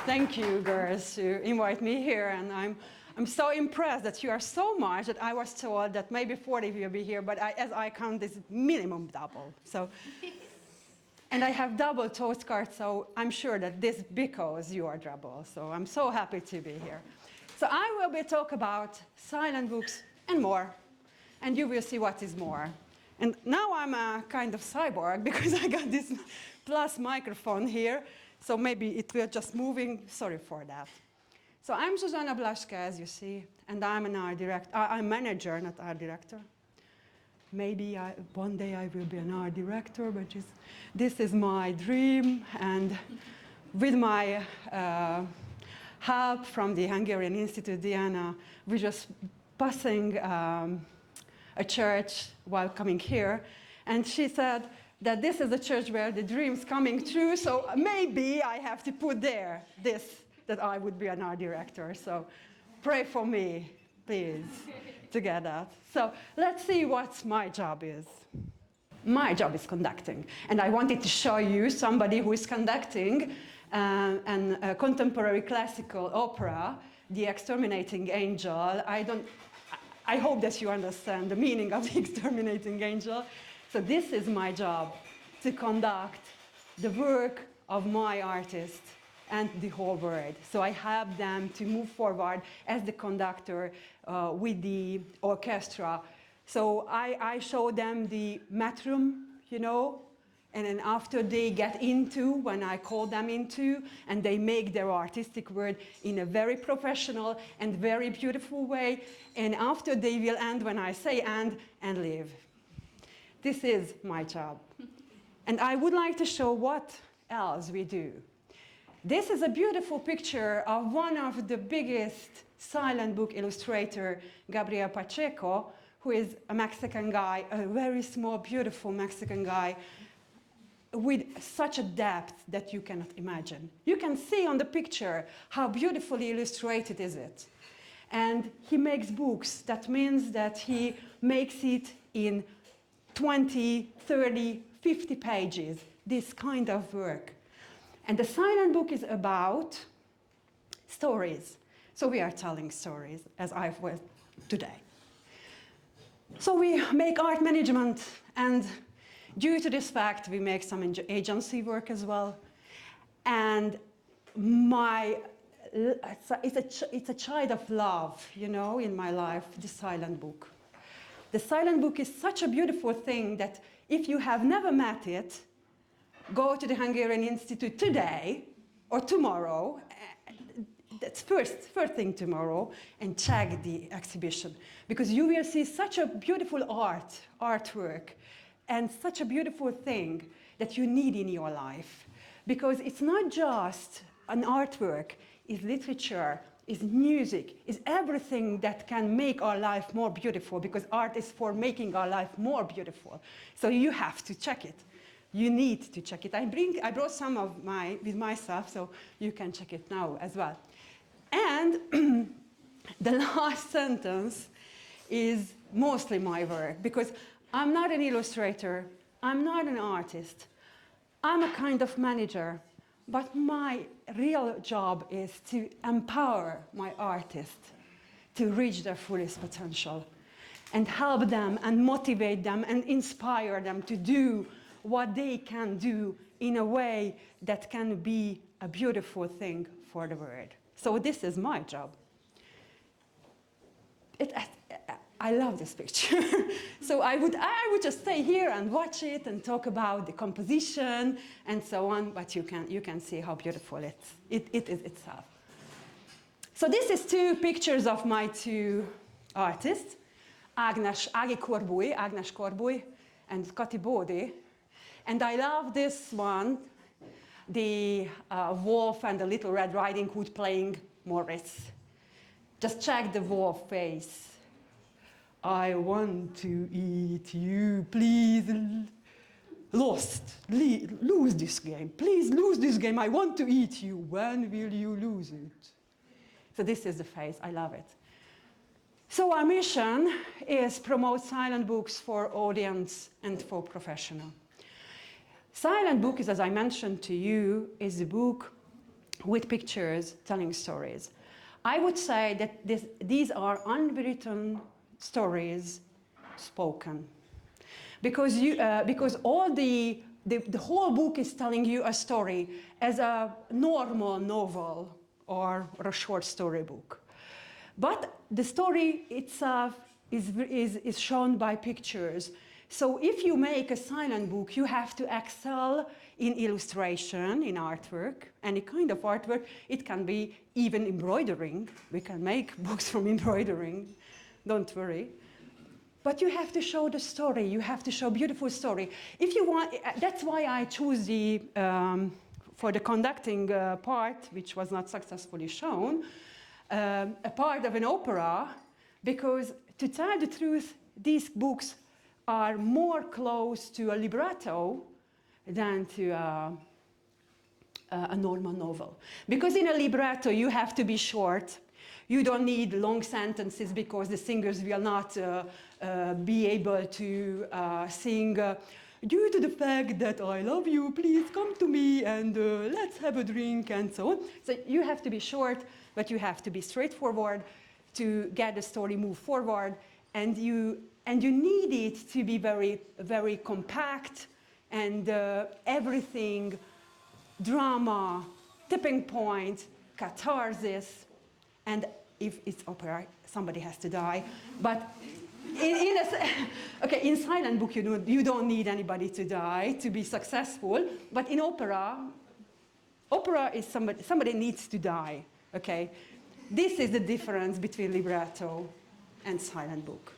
Thank you, girls, to invite me here, and I'm so impressed that you are so much that I was told that maybe 40 will be here, but as I count, this minimum double. So, and I have double toast cards, so I'm sure that this because you are double. So I'm so happy to be here. So I will be talk about silent books and more, and you will see what is more. And now I'm a kind of cyborg because I got this plus microphone here, so maybe it will just moving. Sorry for that. So I'm Juzana Blashke, as you see, and I'm an art director. I'm manager, not art director. Maybe one day I will be an art director, but this is my dream. And with my help from the Hungarian Institute, Diana, we're just passing a church while coming here, and she said that this is a church where the dream's coming true, so maybe I have to put there that I would be an art director. So pray for me, please, to get that. So let's see what my job is. My job is conducting, and I wanted to show you somebody who is conducting a contemporary classical opera, The Exterminating Angel. I hope that you understand the meaning of The Exterminating Angel. So this is my job, to conduct the work of my artist and the whole world. So I help them to move forward as the conductor with the orchestra. So I show them the metrum, you know, and then after they get into, when I call them into, and they make their artistic work in a very professional and very beautiful way, and after they will end when I say end and leave. This is my job. And I would like to show what else we do. This is a beautiful picture of one of the biggest silent book illustrator, Gabriel Pacheco, who is a Mexican guy, a very small, beautiful Mexican guy, with such a depth that you cannot imagine. You can see on the picture how beautifully illustrated is it. And he makes books. That means that he makes it in 20, 30, 50 pages, this kind of work. And the silent book is about stories. So we are telling stories, as I was today. So we make art management, and due to this fact, we make some agency work as well. And it's a child of love, you know, in my life, the silent book. The silent book is such a beautiful thing that if you have never met it, go to the Hungarian Institute today or tomorrow, that's first thing tomorrow, and check the exhibition. Because you will see such a beautiful artwork, and such a beautiful thing that you need in your life. Because it's not just an artwork, it's literature, it's music, it's everything that can make our life more beautiful, because art is for making our life more beautiful. So you have to check it. You need to check it. I brought some of with myself, so you can check it now as well. And the last sentence is mostly my work, because I'm not an illustrator, I'm not an artist, I'm a kind of manager, but my real job is to empower my artists to reach their fullest potential and help them and motivate them and inspire them to do what they can do in a way that can be a beautiful thing for the world. So this is my job. I love this picture. So I would just stay here and watch it and talk about the composition and so on, but you can see how beautiful it is itself. So this is two pictures of my two artists, Ágnes Korbuy and Kati Bódi. And I love this one, the wolf and the little Red Riding Hood playing Morris. Just check the wolf face. I want to eat you, please lose this game. Please lose this game, I want to eat you. When will you lose it? So this is the face, I love it. So our mission is promote silent books for audience and for professional. Silent book is, as I mentioned to you, is a book with pictures telling stories. I would say that these are unwritten stories spoken. Because all the whole book is telling you a story as a normal novel or a short story book. But the story itself is shown by pictures. So if you make a silent book, you have to excel in illustration, in artwork, any kind of artwork. It can be even embroidering. We can make books from embroidering, don't worry. But you have to show the story. You have to show beautiful story. If you want, that's why I choose the, for the conducting part, which was not successfully shown, a part of an opera, because to tell the truth, these books are more close to a libretto than to a normal novel. Because in a libretto, you have to be short. You don't need long sentences because the singers will not be able to sing, due to the fact that I love you, please come to me and let's have a drink and so on. So you have to be short, but you have to be straightforward to get the story move forward. And you need it to be very, very compact and everything, drama, tipping point, catharsis, and if it's opera, somebody has to die. But in silent book, you don't need anybody to die to be successful. But in opera is somebody needs to die. Okay, this is the difference between libretto and silent book.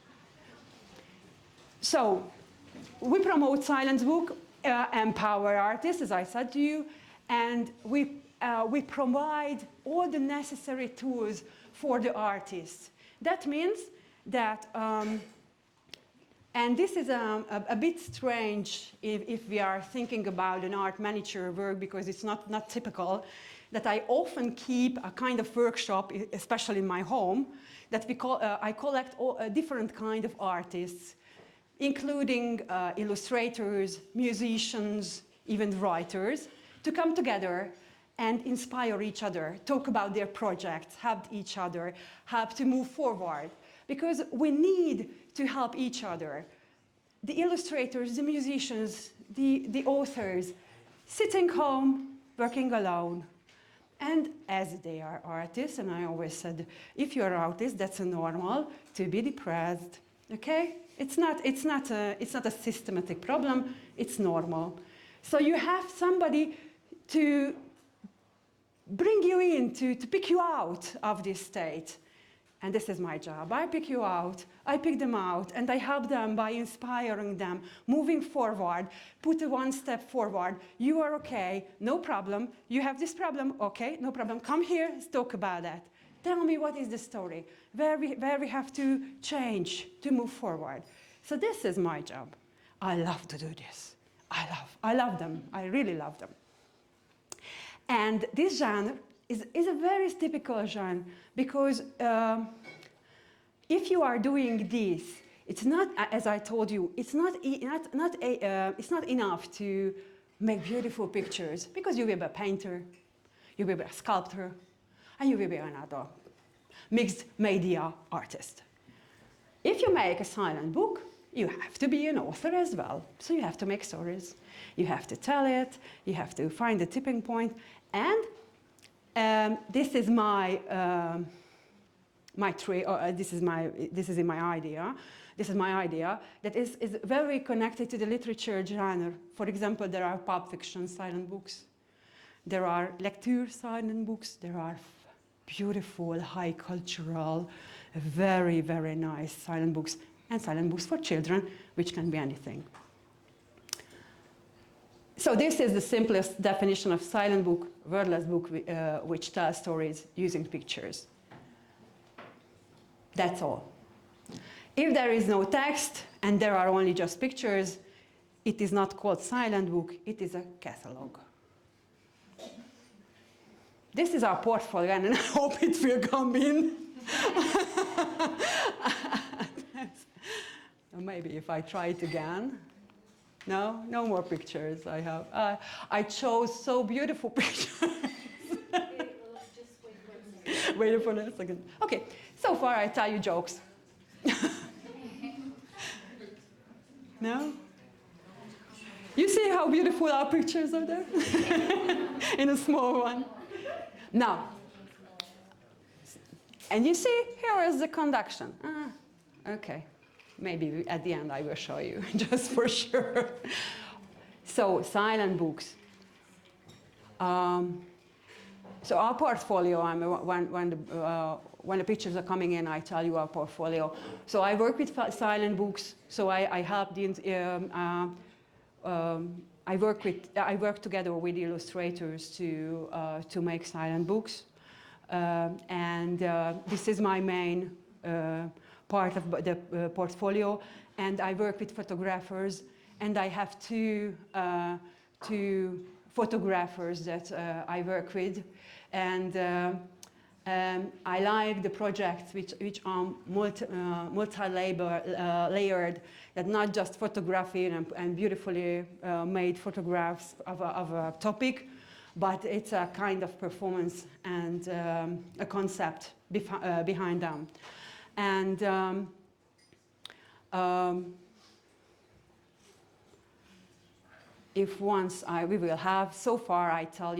So we promote silent book, empower artists, as I said to you, and we provide all the necessary tools for the artists. That means that, and this is a bit strange if we are thinking about an art manager work, because it's not typical, that I often keep a kind of workshop, especially in my home, that I collect a different kind of artists, including illustrators, musicians, even writers, to come together and inspire each other, talk about their projects, help each other, help to move forward. Because we need to help each other. The illustrators, the musicians, the authors, sitting home, working alone. And as they are artists, and I always said, if you're an artist, that's normal to be depressed, okay? It's not a systematic problem, it's normal. So you have somebody to bring you in, to pick you out of this state. And this is my job. I pick you out, I pick them out, and I help them by inspiring them, moving forward, put one step forward. You are okay, no problem. You have this problem, okay, no problem. Come here, let's talk about that. Tell me what is the story, where we have to change to move forward. So this is my job. I love to do this. I love them. I really love them. And this genre is a very typical genre, because if you are doing this, it's not, as I told you, it's not enough to make beautiful pictures, because you will be a painter, you will be a sculptor, and you will be another mixed media artist. If you make a silent book, you have to be an author as well. So you have to make stories, you have to tell it, you have to find the tipping point, and this is my this is my idea. This is my idea that is very connected to the literature genre. For example, there are pulp fiction silent books. There are lecture silent books. There are beautiful, high cultural, very, very nice silent books, and silent books for children, which can be anything. So this is the simplest definition of silent book, wordless book, which tells stories using pictures. That's all. If there is no text and there are only just pictures, it is not called silent book, it is a catalog. This is our portfolio, and I hope it will come in. Maybe if I try it again. No, no more pictures I have. I chose so beautiful pictures. Wait for a second. Okay, so far I tell you jokes. No? You see how beautiful our pictures are there? In a small one. Now, and you see, here is the conduction. Okay, maybe at the end I will show you, just for sure. So, silent books. So our portfolio, when the pictures are coming in, I tell you our portfolio. So I work with silent books. So I help I work together with illustrators to make silent books, and this is my main part of the portfolio. And I work with photographers, and I have two photographers that I work with, and I like the projects which are multi-layered, that not just photography and beautifully made photographs of a topic, but it's a kind of performance and a concept behind them. And if once we will have, so far I tell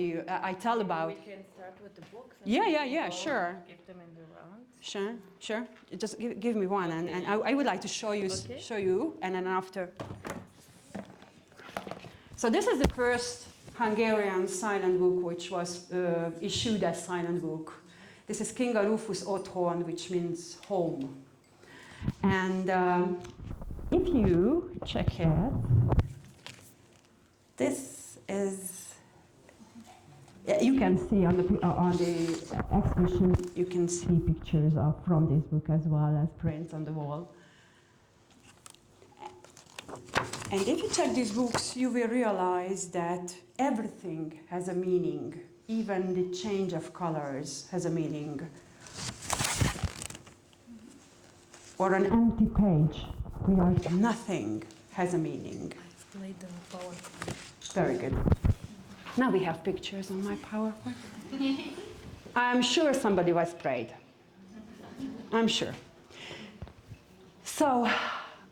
about. We can start with the books. Yeah, sure. Give them in the round. Sure. Just give me one, okay. and I would like to show you, and then after. So this is the first Hungarian silent book which was issued as silent book. This is King Rufus Otthon, which means home. And if you check it, this is, you can see on the exhibition, you can see pictures from this book as well as prints on the wall. And if you check these books, you will realize that everything has a meaning. Even the change of colors has a meaning. Or an empty page where nothing has a meaning. I've played the PowerPoint. Very good. Now we have pictures on my PowerPoint. I'm sure somebody was sprayed. I'm sure. So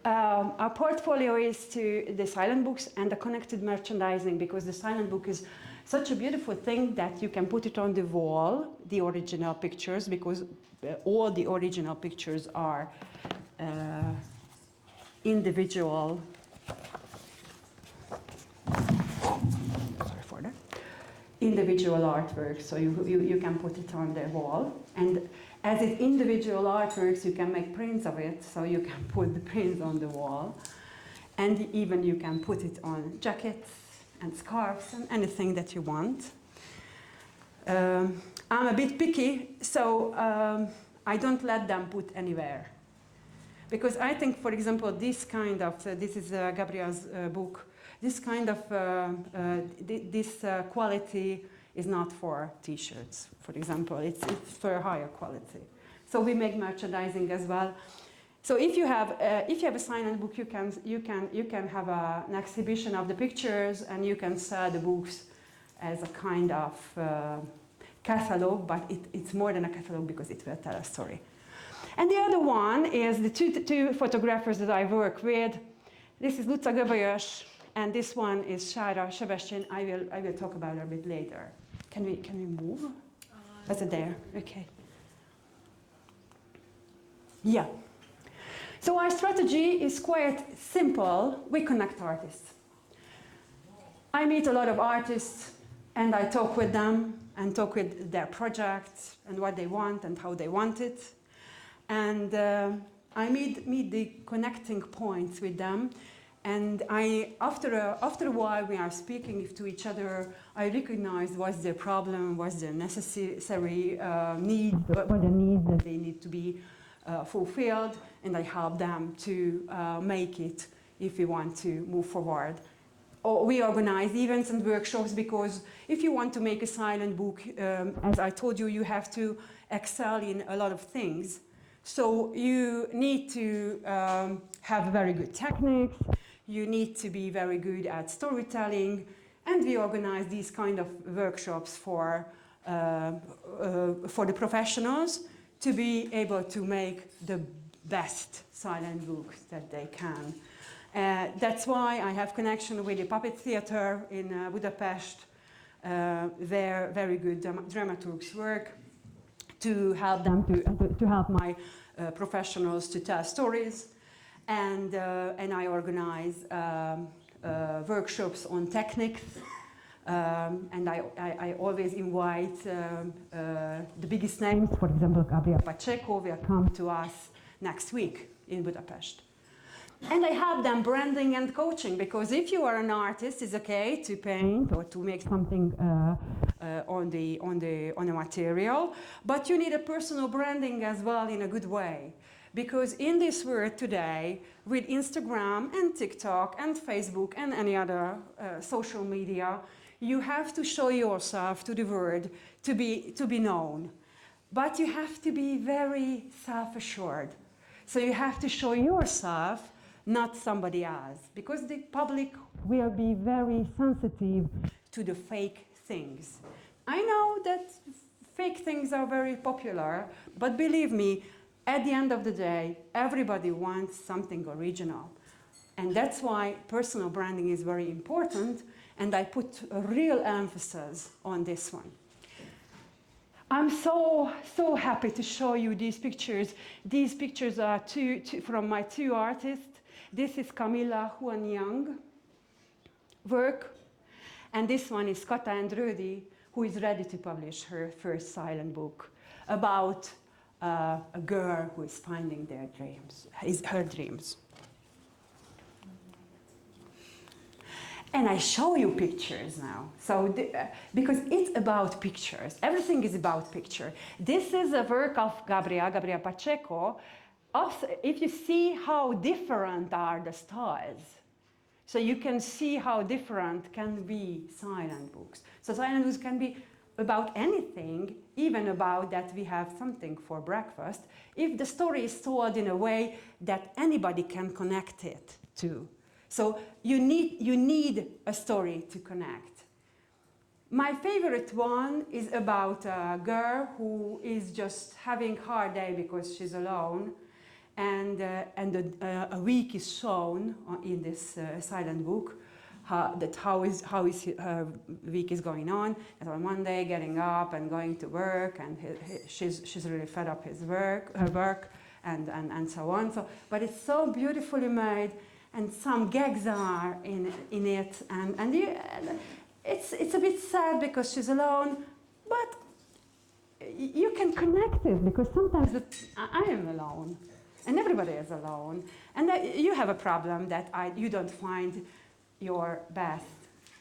our portfolio is to the silent books and the connected merchandising, because the silent book is such a beautiful thing that you can put it on the wall, the original pictures, because all the original pictures are individual. Sorry for that. Individual artworks, so you can put it on the wall. And as it's individual artworks, you can make prints of it, so you can put the prints on the wall. And even you can put it on jackets and scarves and anything that you want. I'm a bit picky, so I don't let them put anywhere. Because I think, for example, this kind of, this is Gabriel's book, this kind of, this quality is not for t-shirts, for example. It's for a higher quality. So we make merchandising as well. So if you have a silent book, you can have an exhibition of the pictures, and you can sell the books as a kind of catalog, but it's more than a catalog because it will tell a story. And the other one is the two photographers that I work with. This is Luca Gabayos, and this one is Shara Sebastian. I will talk about her a bit later. Can we move? Is it there? Okay. Yeah. So our strategy is quite simple. We connect artists. I meet a lot of artists, and I talk with them and talk with their projects and what they want and how they want it. And I meet the connecting points with them. And after a while, we are speaking to each other. I recognize what's their problem, what's their necessary need, what are the needs that they need to be fulfilled, and I help them to make it if we want to move forward. Or we organize events and workshops, because if you want to make a silent book, as I told you, you have to excel in a lot of things. So you need to have very good techniques, you need to be very good at storytelling, and we organize these kind of workshops for for the professionals to be able to make the best silent books that they can. That's why I have connection with the Puppet Theatre in Budapest. Where very good dramaturgs work to help them to help my professionals to tell stories, and I organize workshops on techniques, and I always invite the biggest names. For example, Gabriel Pacheco will come to us next week in Budapest. And I help them branding and coaching, because if you are an artist, it's okay to paint or to make something on the material, but you need a personal branding as well in a good way. Because in this world today, with Instagram and TikTok and Facebook and any other social media, you have to show yourself to the world to be known. But you have to be very self-assured. So you have to show yourself, not somebody else, because the public will be very sensitive to the fake things. I know that fake things are very popular, but believe me, at the end of the day, everybody wants something original. And that's why personal branding is very important, and I put a real emphasis on this one. I'm so happy to show you these pictures. These pictures are from my two artists. This is Camilla Huanyang work, and this one is Kata Andrödi, who is ready to publish her first silent book about a girl who is finding her dreams. And I show you pictures now, so because it's about pictures. Everything is about picture. This is a work of Gabriel Pacheco. Also, if you see how different are the styles, so you can see how different can be silent books. So silent books can be about anything, even about that we have something for breakfast, if the story is told in a way that anybody can connect it to. So you need a story to connect. My favorite one is about a girl who is just having a hard day because she's alone, and a week is shown in this silent book. How her week is going on. And on Monday, getting up and going to work, and she's really fed up her work, and so on. So, but it's so beautifully made, and some gags are in it, and it's a bit sad because she's alone, but you can connect it because sometimes I am alone, and everybody is alone, and you have a problem that you don't find your best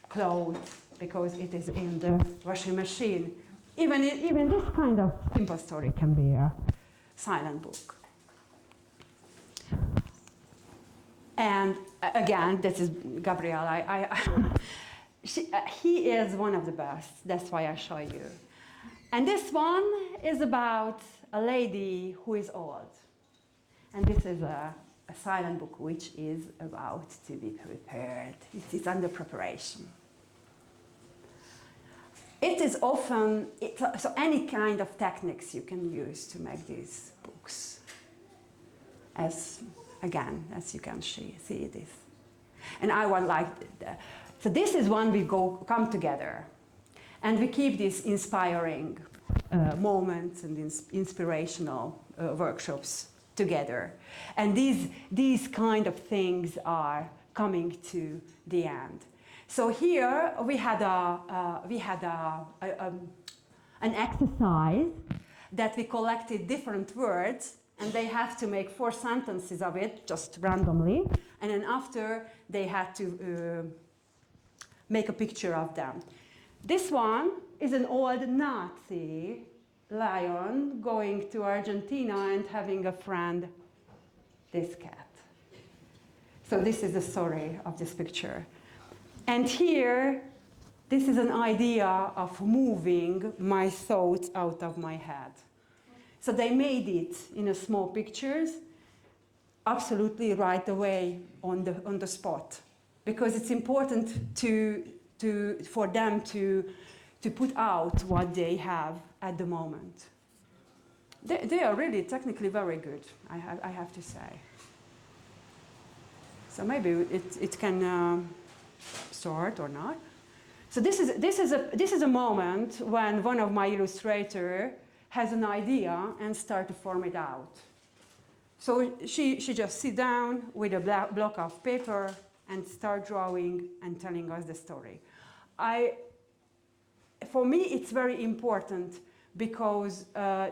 clothes because it is in the washing machine. Even this kind of simple story can be a silent book. And again, this is Gabriel. He is one of the best. That's why I show you. And this one is about a lady who is old. And this is a silent book which is about to be prepared. It is under preparation. It is often, so any kind of techniques you can use to make these books. As you can see this. And I want so this is when we come together and we keep these inspiring moments and inspirational workshops together. And these kind of things are coming to the end. So here we had an exercise that we collected different words, and they have to make 4 sentences of it, just randomly. And then after, they had to make a picture of them. This one is an old Nazi lion going to Argentina and having a friend, this cat. So this is the story of this picture. And here, this is an idea of moving my thoughts out of my head. So they made it in a small pictures, absolutely right away on the spot, because it's important for them to to put out what they have at the moment. They are really technically very good, I have to say. So maybe it can start or not. So this is a moment when one of my illustrators has an idea and start to form it out. So she just sit down with a block of paper and start drawing and telling us the story. For me, it's very important because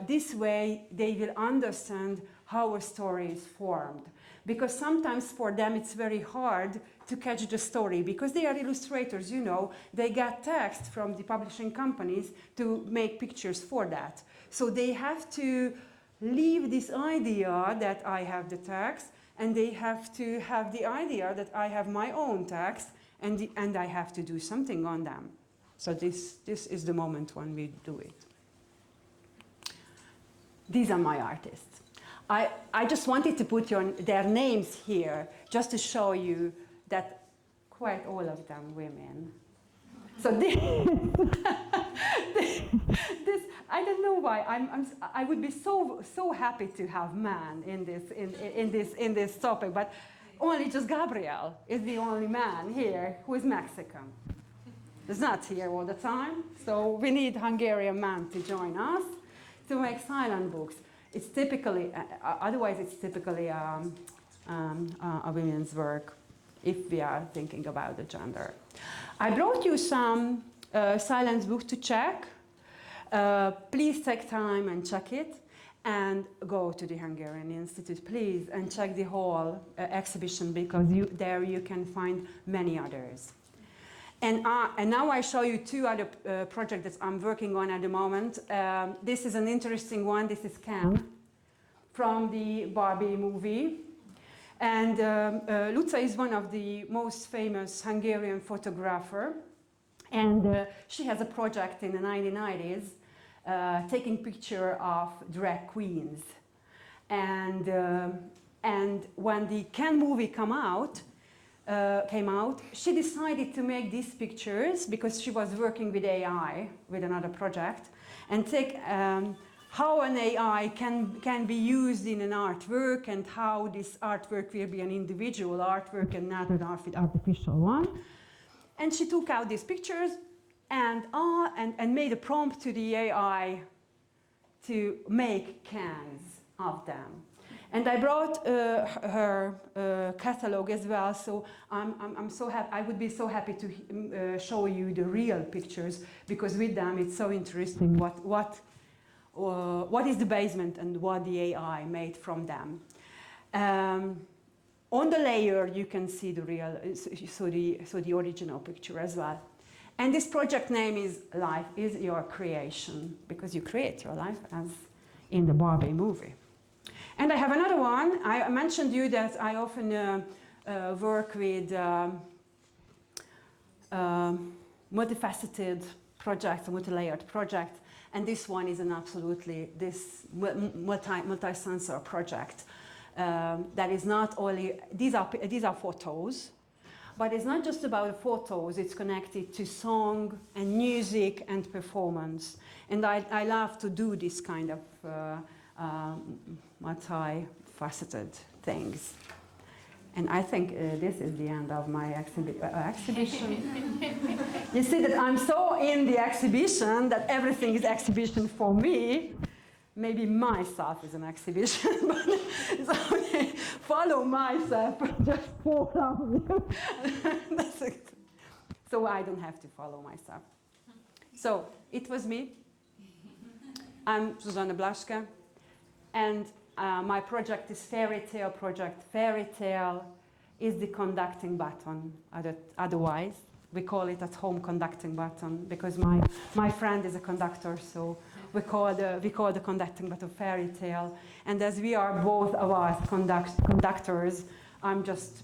this way they will understand how a story is formed. Because sometimes for them it's very hard to catch the story because they are illustrators, you know. They get text from the publishing companies to make pictures for that. So they have to leave this idea that I have the text, and they have to have the idea that I have my own text, and I have to do something on them. So this is the moment when we do it. These are my artists. I just wanted to put their names here just to show you that quite all of them women. So this I don't know why I would be so happy to have man in this topic, but only just Gabriel is the only man here who is Mexican. He's not here all the time, so we need Hungarian man to join us to make silent books. It's typically, otherwise it's typically a women's work if we are thinking about the gender. I brought you some silence books to check. Please take time and check it, and go to the Hungarian Institute, please, and check the whole exhibition, because there you can find many others. And now I show you two other projects that I'm working on at the moment. This is an interesting one. This is Ken from the Barbie movie. And Luca is one of the most famous Hungarian photographer. And she has a project in the 1990s taking picture of drag queens. And when the Ken movie came out, she decided to make these pictures because she was working with AI, with another project, and take how an AI can be used in an artwork, and how this artwork will be an individual artwork and not an artificial one. And she took out these pictures and made a prompt to the AI to make cans of them. And I brought her catalog as well, so I'm so happy. I would be so happy to show you the real pictures, because with them it's so interesting what is the basement and what the AI made from them. On the layer you can see the real, so the original picture as well. And this project name is Life is Your Creation, because you create your life as in the Barbie movie. And I have another one. I mentioned you that I often work with multifaceted projects, multi-layered projects, and this one is an absolutely multi-sensor project. That is not only, these are photos, but it's not just about photos, it's connected to song and music and performance. And I love to do this kind of multi-faceted things. And I think this is the end of my exhibition. You see that I'm so in the exhibition that everything is exhibition for me. Maybe myself is an exhibition, but it's okay. Follow myself, just follow me. That's it. So I don't have to follow myself. So it was me. I'm Juzana Blashke, and my project is Fairy Tale Project. Fairy Tale is the conducting button. Otherwise, we call it at home conducting button, because my friend is a conductor, so we call the conducting button Fairy Tale. And as we are both of us conductors, I'm just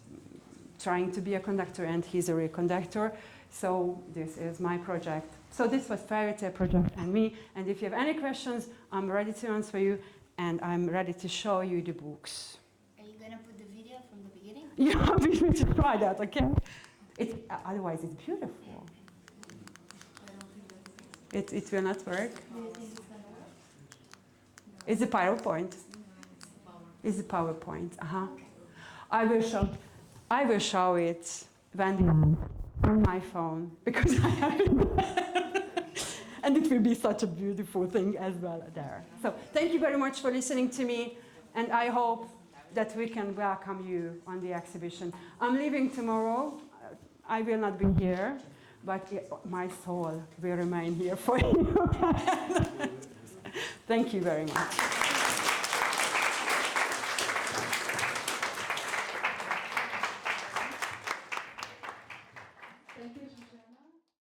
trying to be a conductor, and he's a real conductor. So this is my project. So this was Fairy Tale Project and me. And if you have any questions, I'm ready to answer you, and I'm ready to show you the books. Are you going to put the video from the beginning? Yeah, we should try that, okay? Otherwise, it's beautiful. It will not work. Do you think it's gonna work? It's a PowerPoint. It's a PowerPoint. I will show it when on my phone because I have it. And it will be such a beautiful thing as well there. So thank you very much for listening to me, and I hope that we can welcome you on the exhibition. I'm leaving tomorrow. I will not be here, but my soul will remain here for you. Thank you very much.